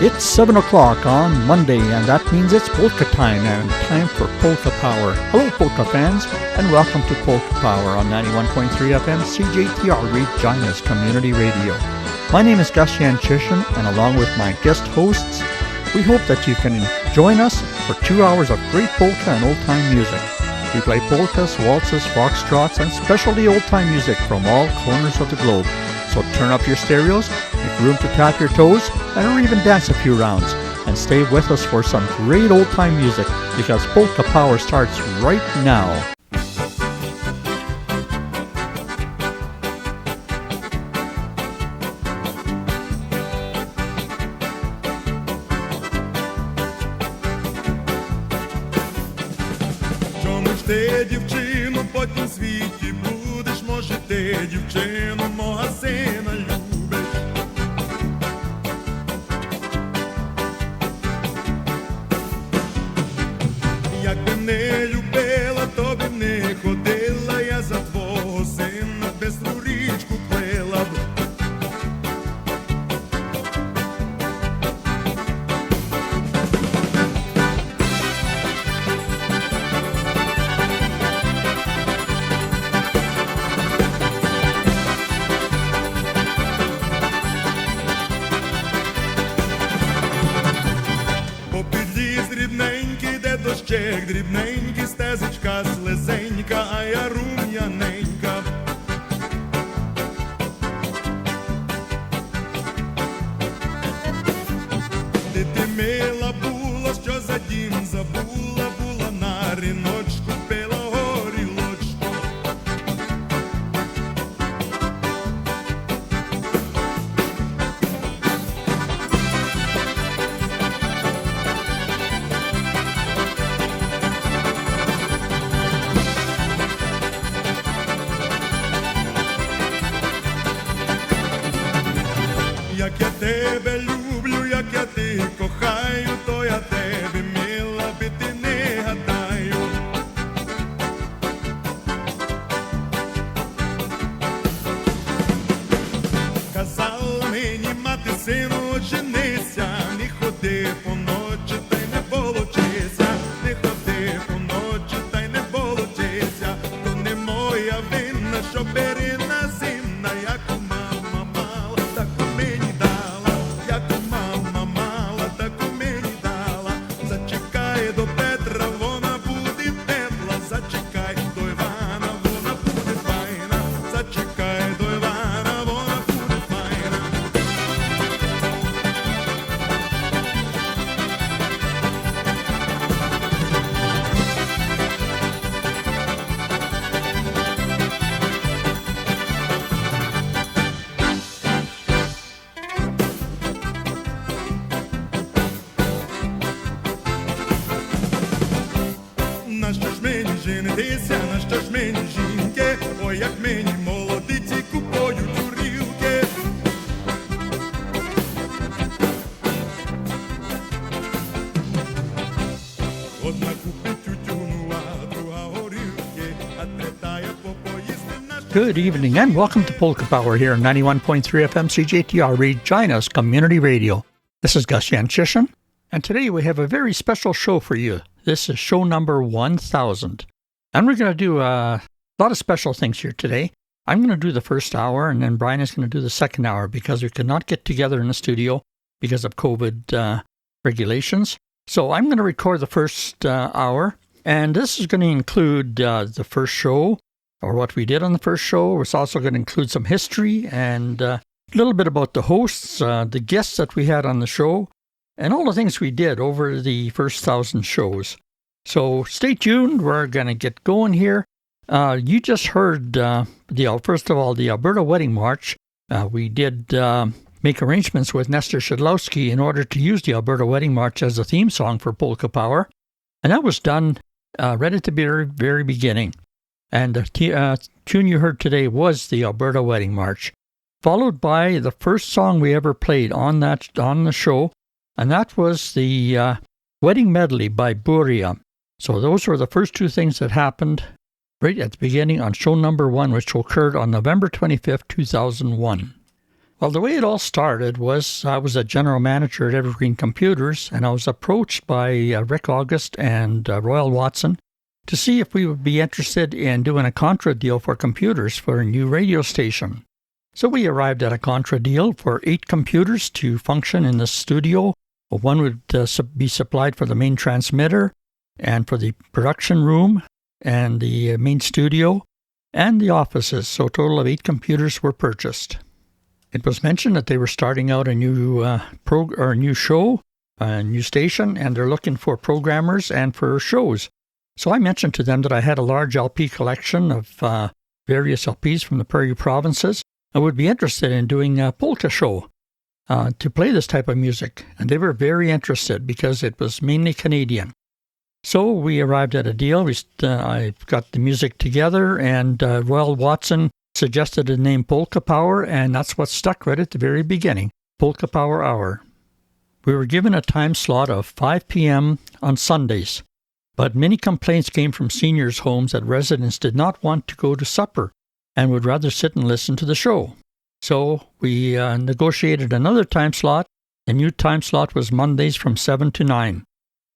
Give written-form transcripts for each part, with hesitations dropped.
It's 7 o'clock on Monday, and that means it's Polka time and time for Polka Power. Hello, Polka fans, and welcome to Polka Power on 91.3 FM CJTR Regina's Community Radio. My name is Yanchyshyn, and along with my guest hosts, we hope that you can join us for 2 hours of great polka and old-time music. We play polkas, waltzes, foxtrots, and specialty old-time music from all corners of the globe. So turn up your stereos, make room to tap your toes, or even dance a few rounds. And stay with us for some great old-time music, because Polka Power starts right now. Чому ж ти, дівчино, по тім світі будеш, може ти, дівчино, мого сина любиш? Якби не любила, то б не ходила, я за твого сина бистру річку плила б. Дощек дрібненький, стезочка слизенька, а я рум'яненька. Ти мила була, що за дім забула, була на ріночку, пила горілочку. Як я тебе люблю, як я ти кохаю, то я тебе, мила, бити не гадаю. Казала мені мати, сину, женися, не ходи поночі, та й не волочися, не ходи поночі, та й не волочися, то не моя вина, що перина зимна, як у мама мала, так у мені дала, як у мама мала, так у мені дала. Зачекай до Петра, вона буде тепла, зачекай до Івана, вона буде файна, зачекай до Івана, вона буде файна. Нащо ж мені женитися, нащо ж мені жінки, ой, як мені молодиці купою горілки. Одна купить тютюну, а друга горілки, а третя попоїсти на що. Good evening, and welcome to Polka Power here on 91.3 FM CJTR Regina's Community Radio. This is Yanchyshyn, and today we have a very special show for you. This is show number 1000. And we're going to do a lot of special things here today. I'm going to do the first hour, and then Brian is going to do the second hour because we could not get together in the studio because of COVID regulations. So I'm going to record the first hour, and this is going to include the first show, or what we did on the first show. It's also going to include some history and a little bit about the hosts, the guests that we had on the show, and all the things we did over the first 1,000 shows. So stay tuned. We're going to get going here. You just heard, first of all, the Alberta Wedding March. We did make arrangements with Nestor Shedlowski in order to use the Alberta Wedding March as a theme song for Polka Power. And that was done right at the very, very beginning. And the tune you heard today was the Alberta Wedding March, followed by the first song we ever played on the show, and that was the Wedding Medley by Buria. So those were the first two things that happened right at the beginning on show number 1, which occurred on November 25th, 2001. Well, the way it all started was I was a general manager at Evergreen Computers, and I was approached by Rick August and Royal Watson to see if we would be interested in doing a contra deal for computers for a new radio station. So we arrived at a contra deal for 8 computers to function in the studio. One would be supplied for the main transmitter and for the production room and the main studio and the offices. So a total of 8 computers were purchased. It was mentioned that they were starting out a new new show, a new station, and they're looking for programmers and for shows. So I mentioned to them that I had a large LP collection of various LPs from the Prairie provinces. I would be interested in doing a polka show to play this type of music. And they were very interested because it was mainly Canadian. So we arrived at a deal. I got the music together, and Royal Watson suggested the name Polka Power, and that's what stuck right at the very beginning, Polka Power Hour. We were given a time slot of 5 p.m. on Sundays, but many complaints came from seniors' homes that residents did not want to go to supper and would rather sit and listen to the show. So we negotiated another time slot. The new time slot was Mondays from 7 to 9,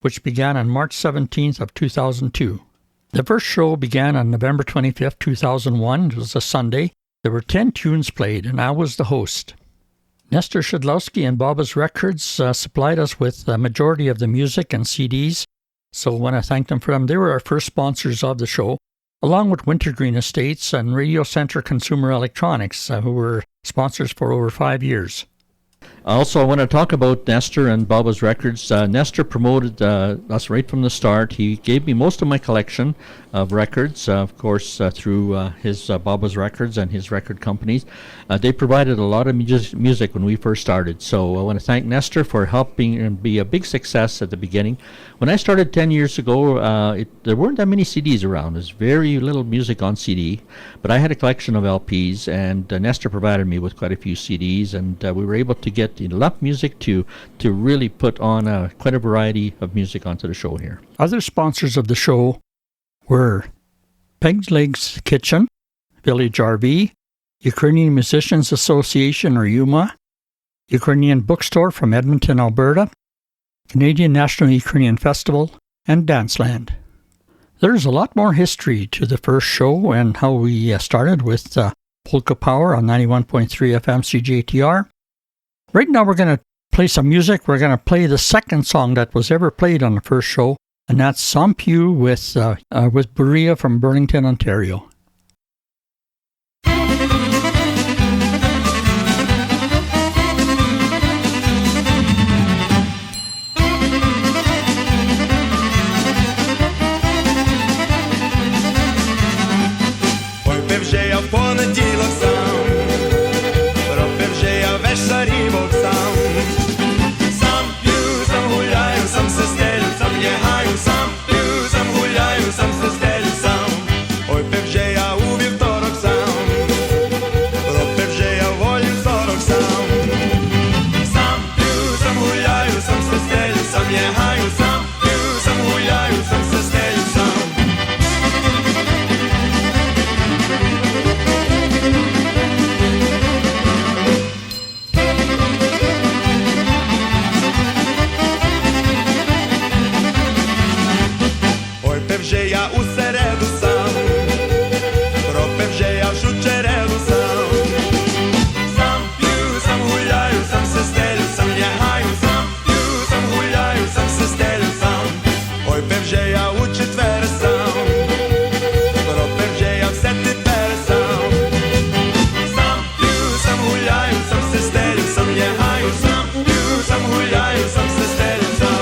which began on March 17th of 2002. The first show began on November 25th, 2001. It was a Sunday. There were 10 tunes played, and I was the host. Nestor Shidlowski and Baba's Records supplied us with the majority of the music and CDs, so I want to thank them for them. They were our first sponsors of the show, along with Wintergreen Estates and Radio Center Consumer Electronics, who were sponsors for over 5 years. Also, I want to talk about Nestor and Baba's Records. Nestor promoted us right from the start. He gave me most of my collection of records, of course, through his Baba's Records and his record companies. They provided a lot of music when we first started. So I want to thank Nestor for helping be a big success at the beginning. When I started 10 years ago, there weren't that many CDs around. There's very little music on CD. But I had a collection of LPs, and Nestor provided me with quite a few CDs, and we were able to get enough music to really put on quite a variety of music onto the show here. Other sponsors of the show were Peg's Legs Kitchen, Village RV, Ukrainian Musicians Association, or UMA, Ukrainian Bookstore from Edmonton, Alberta, Canadian National Ukrainian Festival, and Danceland. There's a lot more history to the first show and how we started with Polka Power on 91.3 FM CJTR. Right now we're going to play some music. We're going to play the second song that was ever played on the first show, and that's Some Pew with Berea from Burlington, Ontario. Вже я в понеділок сам, робив вже я весь шарівок сам. Сам п'ю, сам гуляю, сам се стелю, сам лягаю, сам п'ю, сам гуляю, сам се стелю сам. Ой, пив вже я у вівторок сам, робив вже я волю 40 сам. Сам п'ю, сам гуляю, сам се стелю, сам лягаю, сам п'ю, сам гуляю, сам се стелю сам. Вже я у середу сам, робив вже я в череду сам. Сам п'ю, сам гуляю, сам се стелю, сам лягаю, сам п'ю, сам гуляю, сам се стелю сам. Ой, пив вже я у четвер сам, робив вже я все тепер сам. Сам п'ю, сам гуляю, сам се стелю, сам лягаю, сам п'ю, сам гуляю, сам се стелю сам.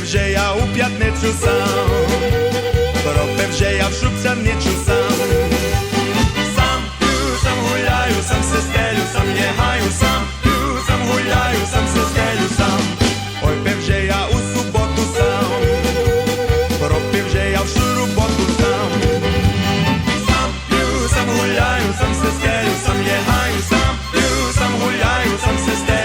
Вже я у п'ятницю сам, робив вже я в шубцяничу сам. Сам п'ю, сам гуляю, сам се стелю, сам лягаю, сам п'ю, сам гуляю, сам се стелю сам. Ой, пив вже я у суботу сам, робив вже я в роботу сам. Сам п'ю, сам гуляю, сам се стелю, сам лягаю, сам п'ю, сам гуляю, сам се стелю.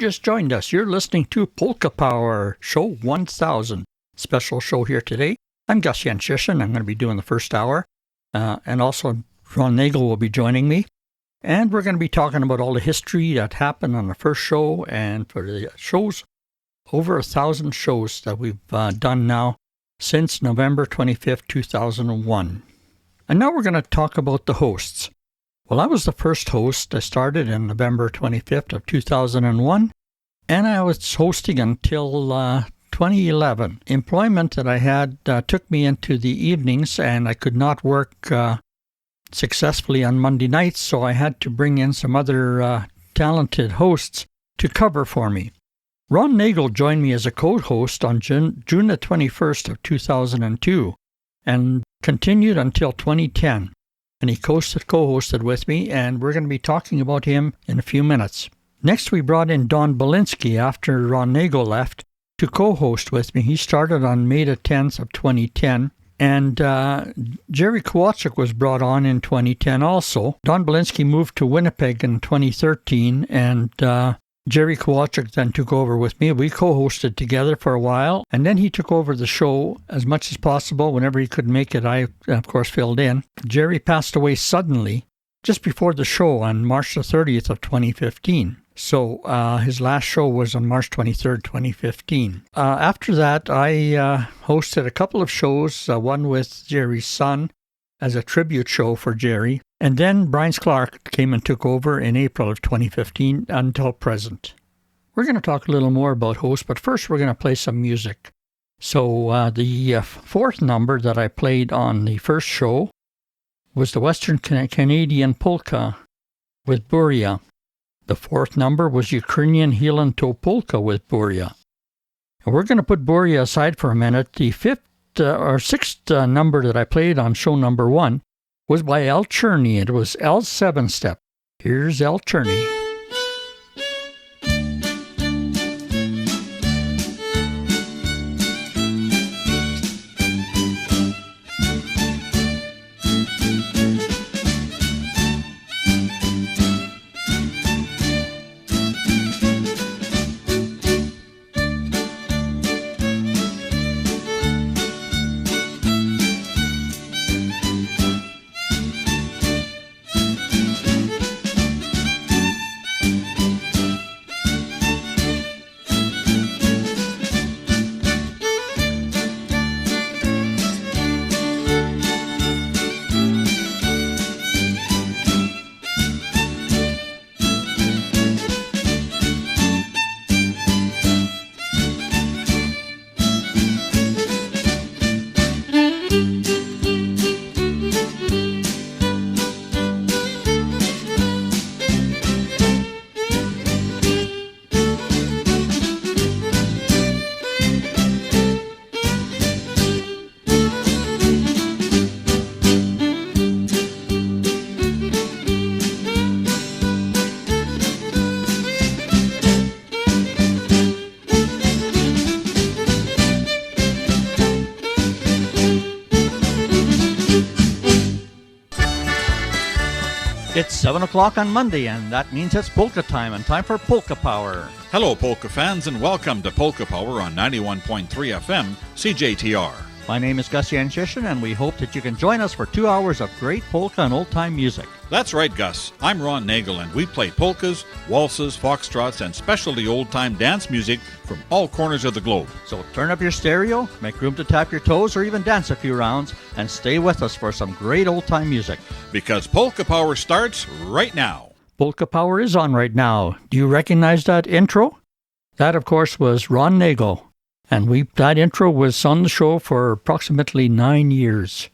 just joined us, you're listening to Polka Power, Show 1000. Special show here today. I'm Gus Yanchyshyn. I'm going to be doing the first hour. And also Ron Nagel will be joining me. And we're going to be talking about all the history that happened on the first show and for the shows, over 1,000 shows that we've done now since November 25th, 2001. And now we're going to talk about the hosts. Well, I was the first host. I started in November 25th of 2001, and I was hosting until 2011. Employment that I had took me into the evenings, and I could not work successfully on Monday nights, so I had to bring in some other talented hosts to cover for me. Ron Nagel joined me as a co-host on June the 21st of 2002 and continued until 2010. And he co-hosted with me, and we're going to be talking about him in a few minutes. Next, we brought in Don Belinsky after Ron Nagel left to co-host with me. He started on May the 10th of 2010, and Jerry Kowalczyk was brought on in 2010 also. Don Belinsky moved to Winnipeg in 2013, and Jerry Kowalczyk then took over with me. We co-hosted together for a while, and then he took over the show as much as possible. Whenever he could make it, I, of course, filled in. Jerry passed away suddenly just before the show on March the 30th of 2015. So his last show was on March 23rd, 2015. After that, I hosted a couple of shows, one with Jerry's son as a tribute show for Jerry. And then Brian Clark came and took over in April of 2015 until present. We're going to talk a little more about hosts, but first we're going to play some music. So the fourth number that I played on the first show was the Western Canadian Polka with Buria. The fourth number was Ukrainian Heel-and-Toe Polka with Buria. And we're going to put Buria aside for a minute. The sixth number that I played on show number 1 was by Al Cherney. It was Al's 7-step. Here's Al Cherney. It's 7 o'clock on Monday, and that means it's polka time and time for Polka Power. Hello, polka fans, and welcome to Polka Power on 91.3 FM, CJTR. My name is Gus Yanchyshyn, and we hope that you can join us for 2 hours of great polka and old-time music. That's right, Gus. I'm Ron Nagel, and we play polkas, waltzes, foxtrots, and specialty old-time dance music from all corners of the globe. So turn up your stereo, make room to tap your toes, or even dance a few rounds, and stay with us for some great old-time music. Because Polka Power starts right now. Polka Power is on right now. Do you recognize that intro? That, of course, was Ron Nagel. And that intro was on the show for approximately 9 years.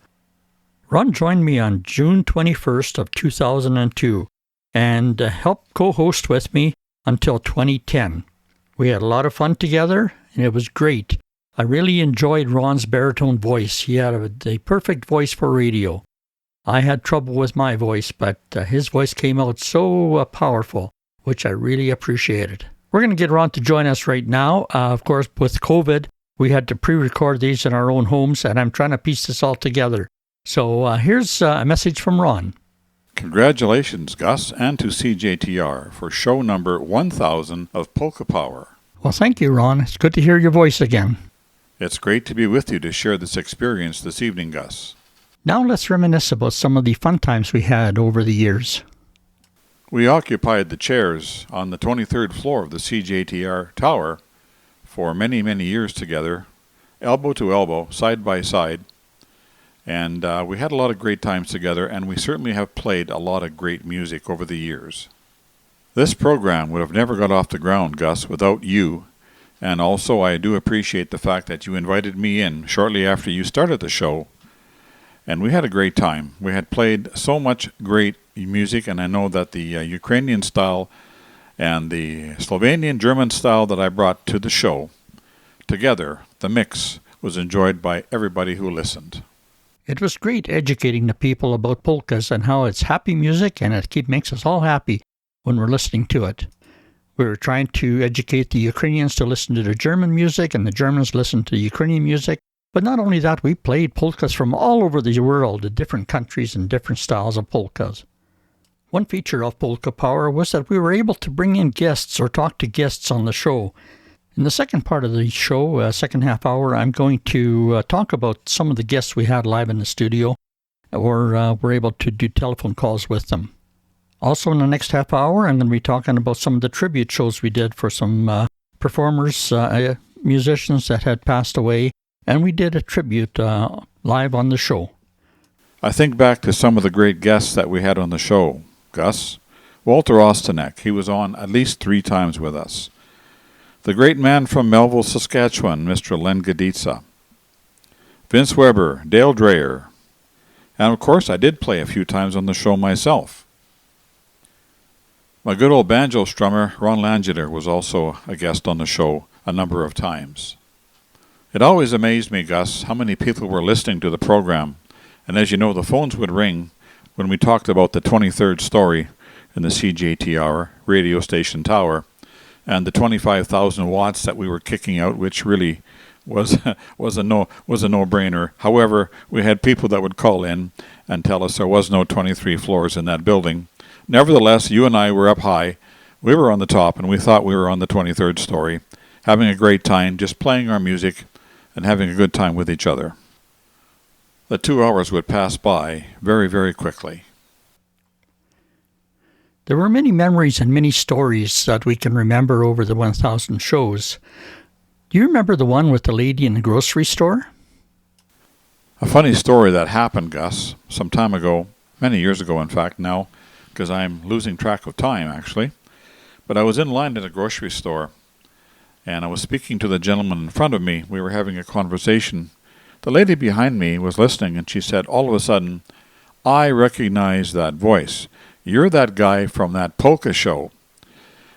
Ron joined me on June 21st of 2002 and helped co-host with me until 2010. We had a lot of fun together, and it was great. I really enjoyed Ron's baritone voice. He had the perfect voice for radio. I had trouble with my voice, but his voice came out so powerful, which I really appreciated. We're going to get Ron to join us right now. Of course, with COVID, we had to pre-record these in our own homes, and I'm trying to piece this all together. So here's a message from Ron. Congratulations, Gus, and to CJTR for show number 1000 of Polka Power. Well, thank you, Ron. It's good to hear your voice again. It's great to be with you to share this experience this evening, Gus. Now let's reminisce about some of the fun times we had over the years. We occupied the chairs on the 23rd floor of the CJTR tower for many, many years together, elbow to elbow, side by side. And we had a lot of great times together, and we certainly have played a lot of great music over the years. This program would have never got off the ground, Gus, without you. And also I do appreciate the fact that you invited me in shortly after you started the show. And we had a great time. We had played so much great music, and I know that the Ukrainian style and the Slovenian German style that I brought to the show, together, the mix was enjoyed by everybody who listened. It was great educating the people about polkas and how it's happy music and it makes us all happy when we're listening to it. We were trying to educate the Ukrainians to listen to the German music and the Germans listen to Ukrainian music. But not only that, we played polkas from all over the world, the different countries and different styles of polkas. One feature of Polka Power was that we were able to bring in guests or talk to guests on the show. In the second part of the show, second half hour, I'm going to talk about some of the guests we had live in the studio, or were able to do telephone calls with them. Also in the next half hour, I'm going to be talking about some of the tribute shows we did for some performers, musicians that had passed away, and we did a tribute live on the show. I think back to some of the great guests that we had on the show, Gus. Walter Ostanek, he was on at least 3 times with us. The great man from Melville, Saskatchewan, Mr. Len Gaditsa. Vince Weber, Dale Dreyer. And of course, I did play a few times on the show myself. My good old banjo strummer, Ron Langeder, was also a guest on the show a number of times. It always amazed me, Gus, how many people were listening to the program. And as you know, the phones would ring when we talked about the 23rd story in the CJTR radio station tower, and the 25,000 watts that we were kicking out, which really was a no-brainer. However, we had people that would call in and tell us there was no 23 floors in that building. Nevertheless, you and I were up high. We were on the top, and we thought we were on the 23rd story, having a great time, just playing our music and having a good time with each other. The 2 hours would pass by very, very quickly. There were many memories and many stories that we can remember over the 1,000 shows. Do you remember the one with the lady in the grocery store? A funny story that happened, Gus, some time ago, many years ago in fact now, because I'm losing track of time actually. But I was in line at a grocery store, and I was speaking to the gentleman in front of me. We were having a conversation. The lady behind me was listening, and she said, all of a sudden, "I recognize that voice. You're that guy from that polka show."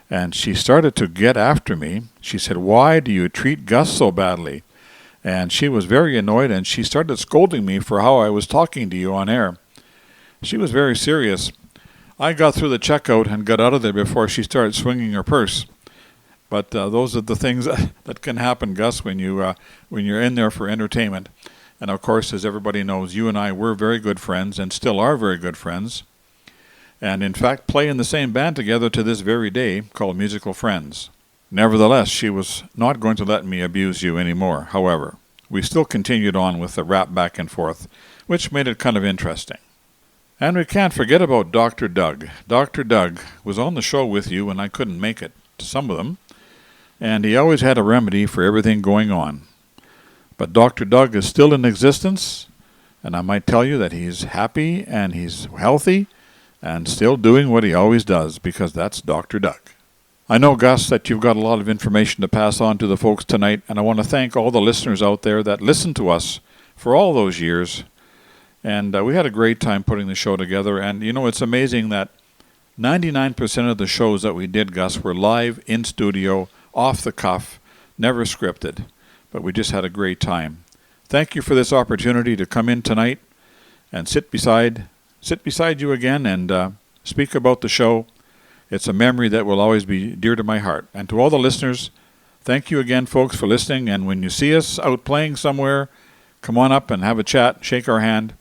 And she started to get after me. She said, "Why do you treat Gus so badly?" And she was very annoyed, and she started scolding me for how I was talking to you on air. She was very serious. I got through the checkout and got out of there before she started swinging her purse. But those are the things that can happen, Gus, when you're in there for entertainment. And of course, as everybody knows, you and I were very good friends and still are very good friends. And in fact, play in the same band together to this very day called Musical Friends. Nevertheless, she was not going to let me abuse you anymore. However, we still continued on with the rap back and forth, which made it kind of interesting. And we can't forget about Dr. Doug. Dr. Doug was on the show with you when I couldn't make it to some of them, and he always had a remedy for everything going on. But Dr. Doug is still in existence, and I might tell you that he's happy and he's healthy and still doing what he always does, because that's Dr. Doug. I know, Gus, that you've got a lot of information to pass on to the folks tonight, and I want to thank all the listeners out there that listened to us for all those years. And we had a great time putting the show together. And, you know, it's amazing that 99% of the shows that we did, Gus, were live, in studio, off the cuff, never scripted. But we just had a great time. Thank you for this opportunity to come in tonight and sit beside you again and speak about the show. It's a memory that will always be dear to my heart. And to all the listeners, thank you again, folks, for listening. And when you see us out playing somewhere, come on up and have a chat, shake our hand.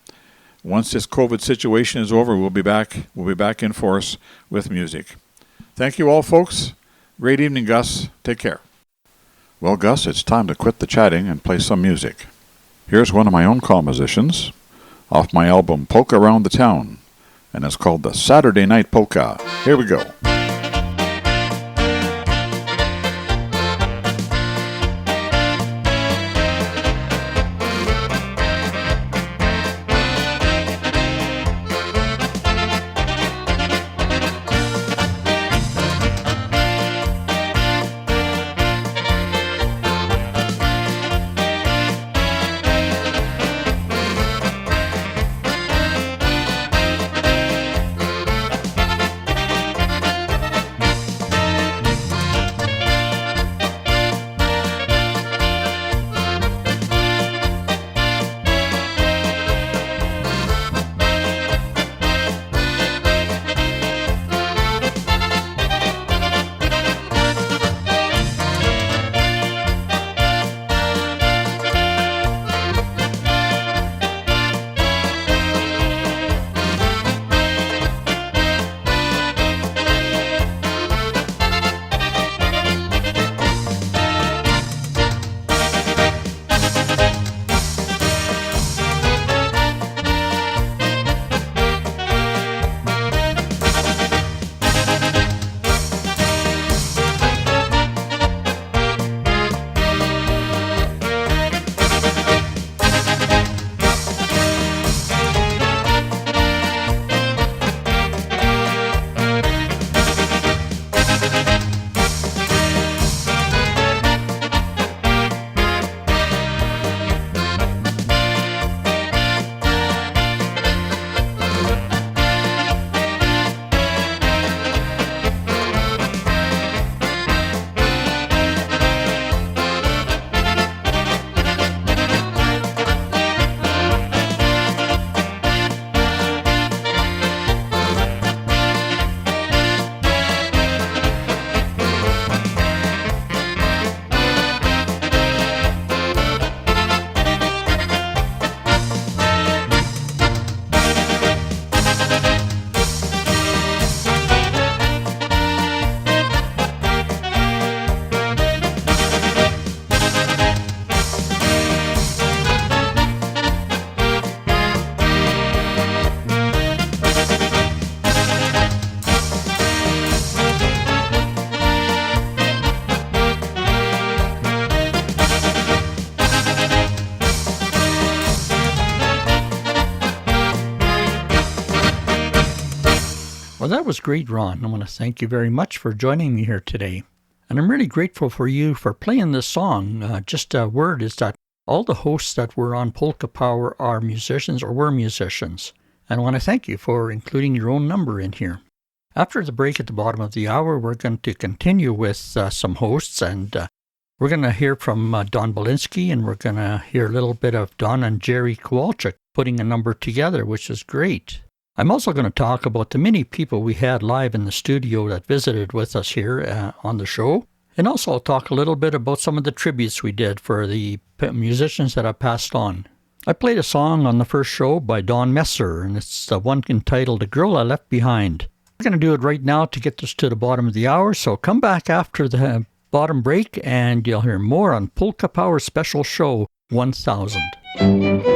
Once this COVID situation is over, we'll be back in force with music. Thank you all, folks. Great evening, Gus. Take care. Well, Gus, it's time to quit the chatting and play some music. Here's one of my own compositions off my album Polka Around the Town, and it's called the Saturday Night Polka. Here we go. Well, that was great, Ron. I want to thank you very much for joining me here today. And I'm really grateful for you for playing this song. Just a word is that all the hosts that were on Polka Power are musicians or were musicians. And I want to thank you for including your own number in here. After the break at the bottom of the hour, we're going to continue with some hosts, and we're going to hear from Don Belinsky, and we're going to hear a little bit of Don and Jerry Kowalczyk putting a number together, which is great. I'm also going to talk about the many people we had live in the studio that visited with us here on the show. And also I'll talk a little bit about some of the tributes we did for the musicians that I passed on. I played a song on the first show by Don Messer, and it's the one entitled The Girl I Left Behind. We're going to do it right now to get us to the bottom of the hour, so come back after the bottom break and you'll hear more on Polka Power Special Show 1000.